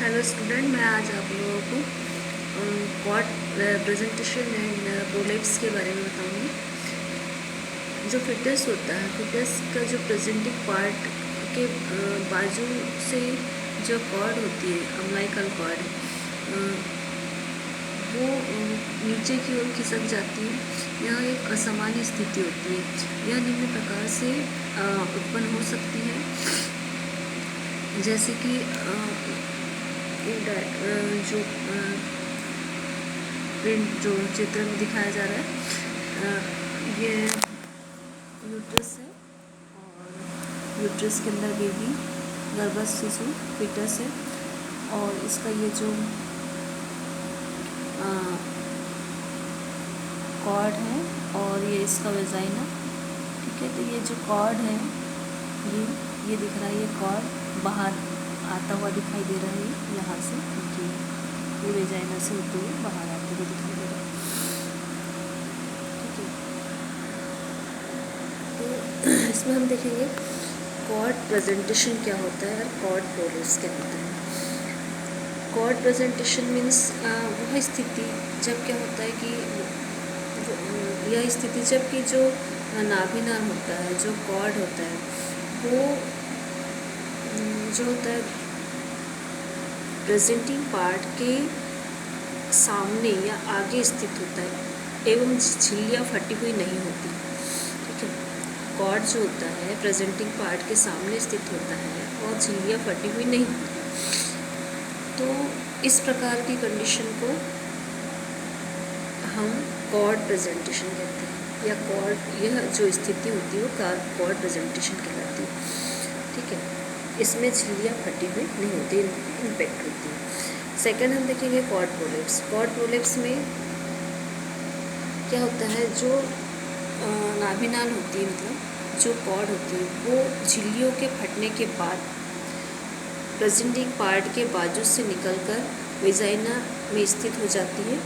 Hello student, मैं आज आप लोगों को क्वाड प्रेजेंटेशन एंड प्रोलेप्स के बारे में बताऊंगी। जो फिटस होता है, फिटस का जो प्रेजेंटिंग पार्ट के बाजू से जो कॉर्ड होती है, अम्बिलिकल कॉर्ड, वो नीचे की ओर खिसक जाती है। यह एक असामान्य स्थिति होती है। यह निम्न प्रकार से उत्पन्न हो सकती है, जैसे कि जो प्रिंट जो चित्र में दिखाया जा रहा है, ये यूट्रस है और यूट्रस के अंदर बेबी गर्भस्थ शिशु फिटस है, और इसका ये जो कॉर्ड है और ये इसका वेजाइना, ठीक है। तो ये जो कॉर्ड है, ये दिख रहा है, ये कॉर्ड बाहर आता हुआ दिखाई दे रहा है, यहाँ से ये वेजाइना से होते हुए बाहर आते हुए दिखाई दे रहा है, ठीक है। तो इसमें हम देखेंगे कॉर्ड प्रेजेंटेशन क्या होता है और कॉर्ड प्रोलेप्स क्या होता है। कॉर्ड प्रेजेंटेशन मीन्स वह स्थिति जब क्या होता है कि यह स्थिति जब कि जो नाभिनाल होता है, जो कॉर्ड होता है, वो जो होता है प्रेजेंटिंग पार्ट के सामने या आगे स्थित होता है एवं झिल्लियाँ फटी हुई नहीं होती, ठीक है। कॉर्ड जो होता है प्रेजेंटिंग पार्ट के सामने स्थित होता है और झिल्लियाँ फटी हुई नहीं होती। तो इस प्रकार की कंडीशन को हम कॉर्ड प्रेजेंटेशन कहते हैं, या कॉर्ड, यह जो स्थिति होती है वो कॉर्ड प्रेजेंटेशन कहलाती है, ठीक है। इसमें झिल्लियाँ फटी हुई नहीं होती, इम्पैक्ट होती है। सेकंड हम देखेंगे कॉर्ड प्रोलेप्स। कॉर्ड प्रोलेप्स में क्या होता है, जो नाभिनाल होती है, मतलब जो कॉर्ड होती है, वो झिल्लियों के फटने के बाद प्रेजेंटिंग पार्ट के बाजू से निकलकर वेजाइना में स्थित हो जाती है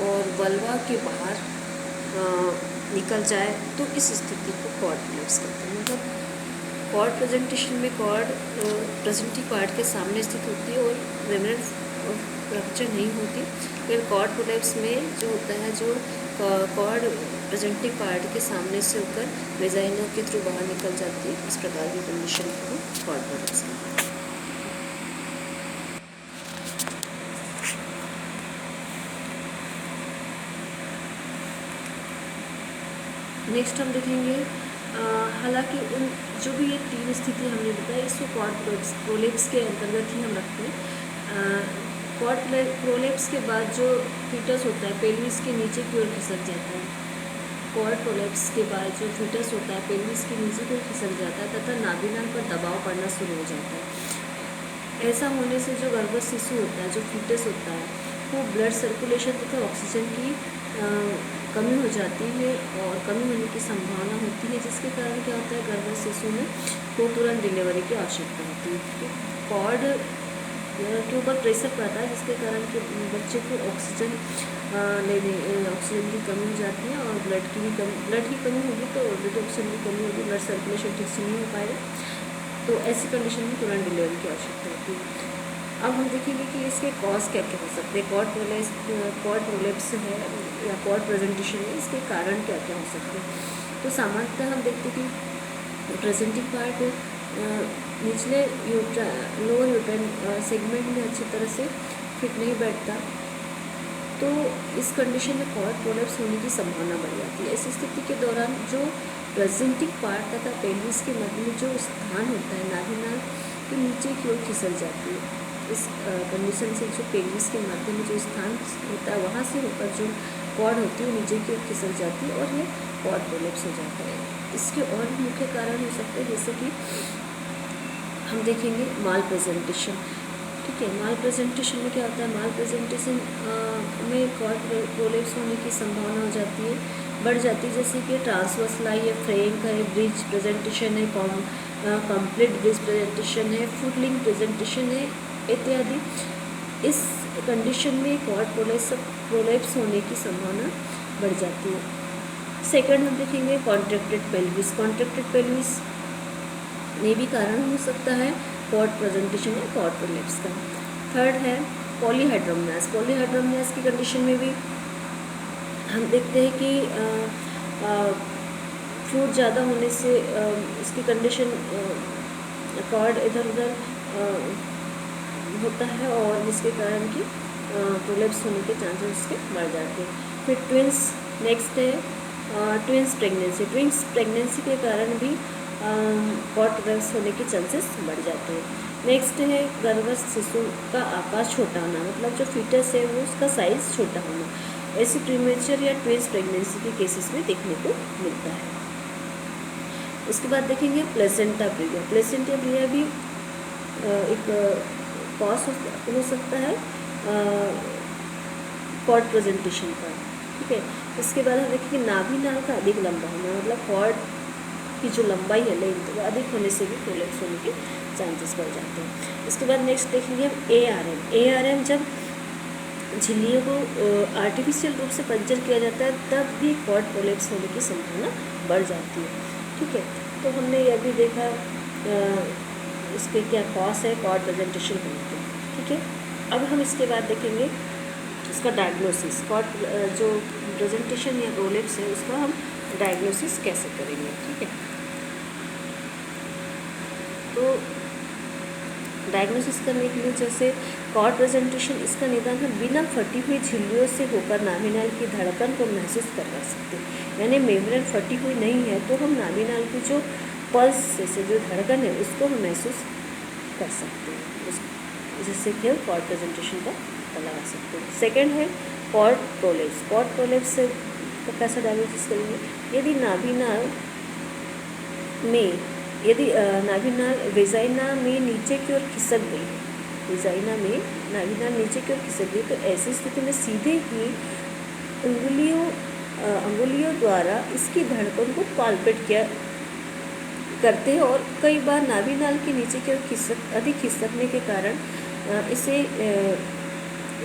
और वल्वा के बाहर निकल जाए, तो इस स्थिति को कॉर्ड प्रोलेप्स कहते हैं। मतलब कॉर्ड प्रेजेंटेशन में कॉर्ड प्रेजेंटिंग पार्ट के सामने स्थित होती है और रेमिनेंट रप्चर नहीं होती, लेकिन कॉर्ड प्रोलेप्स में जो होता है, जो कॉर्ड प्रेजेंटिंग पार्ट के सामने से होकर वेजाइना के थ्रू बाहर निकल जाती है। इस प्रकार की कंडीशन को कॉर्ड प्रोलेप्स कहते हैं। नेक्स्ट हम देखेंगे, हालांकि उन जो भी ये तीन स्थिति हमने बताया, इसको कॉर्ड प्रोलेप्स के अंतर्गत ही हम रखते हैं। कॉर्ड प्रोलेप्स के बाद जो फीटस होता है पेल्विस के नीचे की ओर खिसक जाता है। कॉर्ड प्रोलेप्स के बाद जो फीटस होता है पेल्विस के नीचे की ओर खिसक जाता है तथा नाभिनाल पर दबाव पड़ना शुरू हो जाता है। ऐसा होने से जो गर्भस्थ शिशु होता है, जो फीटस होता है, वो ब्लड सर्कुलेशन तथा ऑक्सीजन की कमी हो जाती है और कमी होने की संभावना होती है, जिसके कारण क्या होता है, गर्भस्थ शिशु में को तुरंत डिलीवरी की आवश्यकता होती है। कॉर्ड के ऊपर प्रेशर पड़ता है, जिसके कारण कि बच्चे को ऑक्सीजन की कमी हो जाती है और ब्लड की कमी होगी, तो ऑलरेडी ऑक्सीजन की कमी होगी, ब्लड सर्कुलेशन ठीक से नहीं हो पाएगा, तो ऐसी कंडीशन में तुरंत डिलीवरी की आवश्यकता होती है। अब हम देखेंगे कि इसके कॉज क्या क्या हो सकते हैं। कॉर्ड प्रोलेप्स है या कॉर्ड प्रेजेंटेशन है, इसके कारण क्या क्या हो सकते हैं। तो सामान्यतः हम देखते हैं कि प्रेजेंटिंग पार्ट निचले लोअर यूट्राइन सेगमेंट में अच्छी तरह से फिट नहीं बैठता, तो इस कंडीशन में कॉर्ड प्रोलेप्स होने की संभावना बढ़ जाती है। इस स्थिति के दौरान जो प्रेजेंटिंग पार्ट तथा पेल्विस के मध्य में जो स्थान होता है, नाभिनाल के नीचे की ओर खिसक जाती है। इस कंडीशन से जो पेल्विस के मध्य में जो स्थान होता है, वहाँ से होकर जो कॉर्ड होती है वो नीचे की ओर खिसक जाती है और ये कॉर्ड प्रोलेप्स हो जाता है। इसके और भी मुख्य कारण हो सकते हैं, जैसे कि हम देखेंगे माल प्रेजेंटेशन, ठीक है। माल प्रेजेंटेशन में क्या होता है, माल प्रेजेंटेशन में कॉर्ड प्रोलेप्स होने की संभावना हो जाती है, बढ़ जाती है, जैसे कि ट्रांसवर्स लाई है, फ्रैंक है, ब्रिज प्रेजेंटेशन है, कंप्लीट ब्रिज प्रेजेंटेशन है, फुटलिंग प्रेजेंटेशन है इत्यादि। इस कंडीशन में कॉर्ड प्रोलेप्स होने की संभावना बढ़ जाती है। सेकंड हम देखेंगे कॉन्ट्रैक्टेड पेल्विस। कॉन्ट्रैक्टेड पेल्विस में भी कारण हो सकता है कॉर्ड प्रेजेंटेशन या कॉर्ड प्रोलेप्स का। थर्ड है पॉलीहाइड्रोमनास। पॉलीहाइड्रोमनास की कंडीशन में भी हम देखते हैं कि फ्लूइड ज़्यादा होने से इसकी कंडीशन कॉर्ड इधर उधर होता है और जिसके कारण कि प्रोलेप्स होने के चांसेस उसके बढ़ जाते हैं। फिर ट्विंस नेक्स्ट है ट्विंस प्रेगनेंसी। ट्विंस प्रेगनेंसी के कारण भी कॉर्ड प्रोलेप्स होने के चांसेस बढ़ जाते हैं। नेक्स्ट है गर्भस्थ शिशु का आकार छोटा होना, मतलब जो फीटस है वो उसका साइज़ छोटा होना। ऐसी प्रीमेच्योर या ट्विंस प्रेगनेंसी के केसेस में देखने को मिलता है। उसके बाद देखेंगे प्लेसेंटा प्रिविया। प्लेसेंटा प्रिविया भी एक कॉज हो सकता है कॉर्ड प्रेजेंटेशन का, ठीक है। इसके बाद हम देखेंगे नाभि नाल का अधिक लंबा होना, मतलब कॉर्ड की जो लंबाई है लेंथ वो अधिक होने से भी प्रोलेप्स होने के चांसेस बढ़ जाते हैं। इसके बाद नेक्स्ट देखेंगे हम ARM। जब झिल्लियों को आर्टिफिशियल रूप से पंचर किया जाता है तब भी कॉर्ड प्रोलेप्स होने की संभावना बढ़ जाती है, ठीक है। तो हमने यह भी देखा इसके क्या कॉज है कॉर्ड प्रेजेंटेशन होने के, ठीक है। अब हम इसके बाद देखेंगे इसका डायग्नोसिस। कॉर्ड जो प्रेजेंटेशन या प्रोलेप्स है उसका हम डायग्नोसिस कैसे करेंगे, ठीक है। तो डायग्नोसिस करने के लिए जैसे कॉर्ड प्रेजेंटेशन, इसका निदान हम बिना फटी हुई झिल्लियों से होकर नाभिनाल की धड़कन को महसूस करवा सकते हैं। यानी मेम्ब्रेन फटी हुई नहीं है तो हम नाभिनाल की जो पल्स से जो धड़कन है उसको हम महसूस कर सकते हैं, जिससे कि हम कॉर्ड प्रेजेंटेशन का पता लगा सकते हैं। सेकेंड है कॉर्ड प्रोलेप्स। कॉर्ड प्रोलेप्स से कैसा डायग्नोसिस करेंगे? यदि नाभिनाल वेजाइना में नीचे की ओर खिसक गई, नाभिनाल नीचे की ओर खिसक गई, तो ऐसी स्थिति में सीधे ही अंगुलियों द्वारा इसकी धड़कन को पाल्पेट किया करते हैं और कई बार नाभिनाल के नीचे की ओर अधिक खिसकने के कारण इसे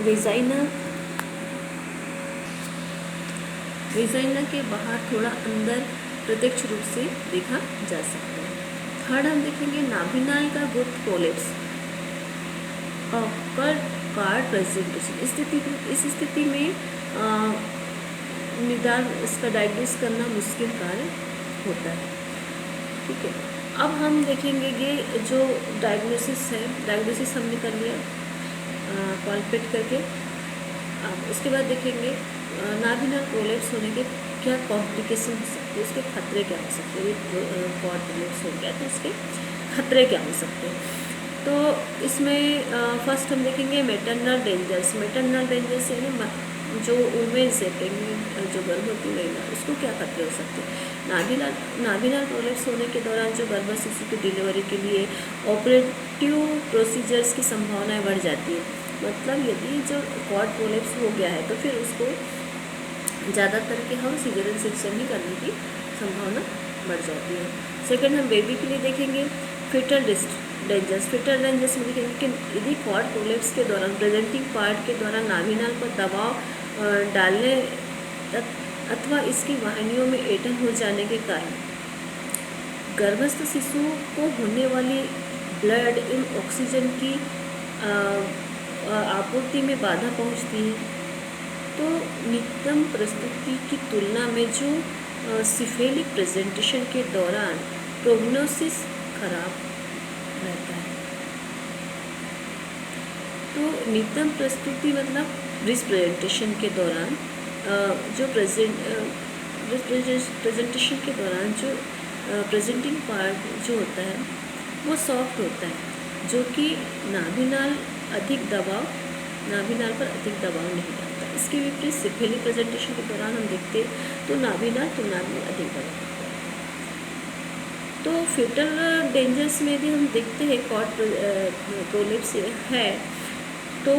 वेजाइना के बाहर थोड़ा अंदर प्रत्यक्ष रूप से देखा जा सकता है। थर्ड हम देखेंगे नाभिनाल का गुप्त प्रोलेप्स कॉर्ड प्रेजेंटेशन। इस स्थिति में निदान इसका डायग्नोस करना मुश्किल कार्य होता है, ठीक है। अब हम देखेंगे ये जो डायग्नोसिस है, डायग्नोसिस हमने कर लिया पाल्पेट करके। अब इसके बाद देखेंगे नाभिनाल प्रोलेप्स होने के क्या कॉम्प्लिकेशन हो सकते हैं, उसके खतरे क्या हो सकते हैं। कॉर्ड प्रोलेप्स हो गया तो उसके खतरे क्या हो सकते हैं। तो इसमें फर्स्ट हम देखेंगे मैटरनल डेंजर्स। मैटरनल डेंजर्स यानी जो वुमेन्स है, प्रेग्नेंट जो गर्भवती महिला, उसको क्या खतरे हो सकते हैं। नाभिनाल प्रोलेप्स होने के दौरान जो गर्भवती शिशु की डिलीवरी के लिए ऑपरेटिव प्रोसीजर्स की संभावनाएं बढ़ जाती है। मतलब यदि जो कॉर्ड प्रोलेप्स हो गया है तो फिर उसको ज़्यादातर के हम सीजरियन सेक्शन ही करने की संभावना बढ़ जाती है। सेकंड हम बेबी के लिए देखेंगे फिटल डेंजर्स। फिटल डेंजर्स में देखेंगे कि यदि कॉर्ड प्रोलेप्स के दौरान प्रेजेंटिंग पार्ट के दौरान नाभिनाल पर दबाव डालने अथवा इसकी वाहिनियों में ऐंठन हो जाने के कारण गर्भस्थ शिशु को होने वाली ब्लड एवं ऑक्सीजन की आपूर्ति में बाधा पहुंचती है, तो नितंब प्रस्तुति की तुलना में जो सिफेलिक प्रेजेंटेशन के दौरान प्रोग्नोसिस खराब रहता है। तो नितंब प्रस्तुति मतलब ब्रिस्ट प्रेजेंटेशन के दौरान जो प्रेजेंटेशन के दौरान जो प्रेजेंटिंग पार्ट जो होता है वो सॉफ्ट होता है, जो कि नाभिनाल पर अधिक दबाव नहीं डालता। इसके विपरीत सिफेलिक प्रेजेंटेशन के दौरान हम देखते हैं तो नाभिनाल तुलना में अधिक दबाव होता है। तो फिटल डेंजर्स में भी हम देखते हैं कॉर्ड प्रोलेप्स है तो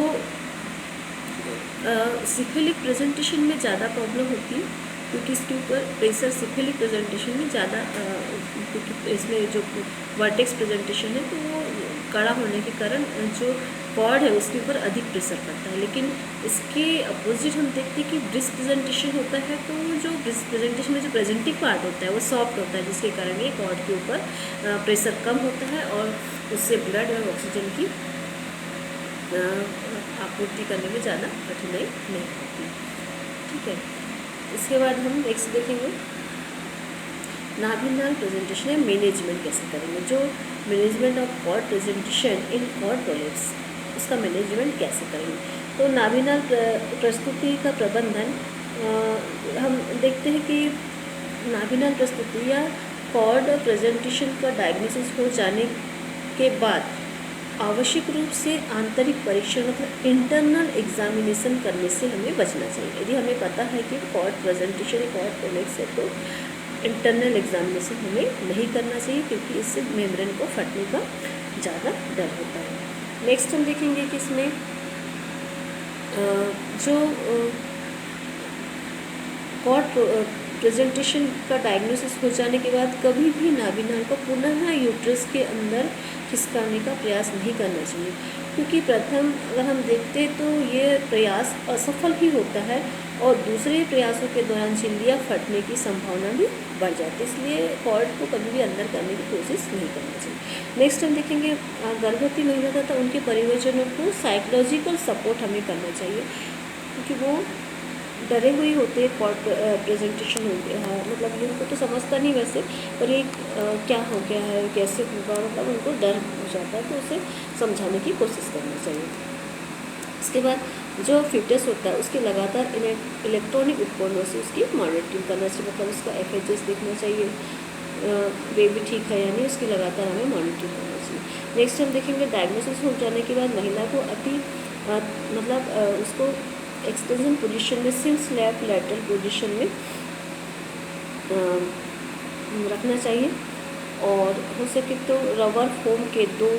सिफिलिक प्रेजेंटेशन में ज़्यादा प्रॉब्लम होती है, क्योंकि इसके ऊपर प्रेशर सिफिलिक प्रेजेंटेशन में ज़्यादा क्योंकि इसमें जो वर्टेक्स प्रेजेंटेशन है तो वो कड़ा होने के कारण जो कॉर्ड है उसके ऊपर अधिक प्रेशर पड़ता है। लेकिन इसके अपोजिट हम देखते हैं कि ब्रिस्ट प्रेजेंटेशन होता है तो जो ब्रिस्ट प्रेजेंटेशन में जो प्रेजेंटिंग पार्ट होता है वो सॉफ्ट होता है, जिसके कारण ये कॉर्ड के ऊपर प्रेशर कम होता है और उससे ब्लड और ऑक्सीजन की आपूर्ति करने में ज़्यादा कठिनाई नहीं होती। ठीक है, इसके बाद हम नेक्स्ट देखेंगे नाभिनाल प्रेजेंटेशन या मैनेजमेंट कैसे करेंगे। जो management of cord presentation in cord prolapse, उसका मैनेजमेंट कैसे करेंगे। तो नाभिनाल प्रस्तुति का प्रबंधन हम देखते हैं कि नाभिनाल प्रस्तुति या कॉर्ड प्रेजेंटेशन का डायग्नोसिस हो जाने के बाद आवश्यक रूप से आंतरिक परीक्षण मतलब इंटरनल एग्जामिनेशन करने से हमें बचना चाहिए। यदि हमें पता है कि कॉर्ड प्रेजेंटेशन कॉर्ड प्रोलेप्स है तो इंटरनल एग्जामिनेशन हमें नहीं करना चाहिए, क्योंकि इससे मेम्ब्रेन को फटने का ज़्यादा डर होता है। नेक्स्ट हम देखेंगे कि इसमें जो कॉर्ड प्रेजेंटेशन का डायग्नोसिस हो जाने के बाद कभी भी नाभिनाल को पुनः यूट्रस के अंदर खिसकाने का प्रयास नहीं करना चाहिए, क्योंकि प्रथम अगर हम देखते हैं तो ये प्रयास असफल ही होता है और दूसरे प्रयासों के दौरान झिल्लियाँ फटने की संभावना भी बढ़ जाती है। इसलिए कॉर्ड को कभी भी अंदर करने की कोशिश नहीं करनी चाहिए। नेक्स्ट हम देखेंगे गर्भवती महिला तथा उनके परिवारजनों को साइकोलॉजिकल सपोर्ट हमें करना चाहिए, क्योंकि वो डरे हुए होते हैं कॉर्ड प्रेजेंटेशन हो गया है, मतलब ये उनको तो समझता नहीं वैसे, पर ये क्या हो गया है कैसे होगा, मतलब उनको डर हो जाता है, तो उसे समझाने की कोशिश करनी चाहिए। इसके बाद जो फिटनेस होता है उसके लगातार इलेक्ट्रॉनिक उपकरणों से उसकी मॉनिटरिंग करना चाहिए, मतलब उसका FHS देखना चाहिए, बेबी ठीक है या नहीं, उसकी लगातार हमें मॉनिटरिंग करना चाहिए। नेक्स्ट हम देखेंगे डायग्नोसिस हो जाने के बाद महिला को मतलब उसको एक्सटेंशन पोजीशन में सिंस लेफ्ट लैटरल पोजीशन में रखना चाहिए, और हो सके तो रबर फोम के 2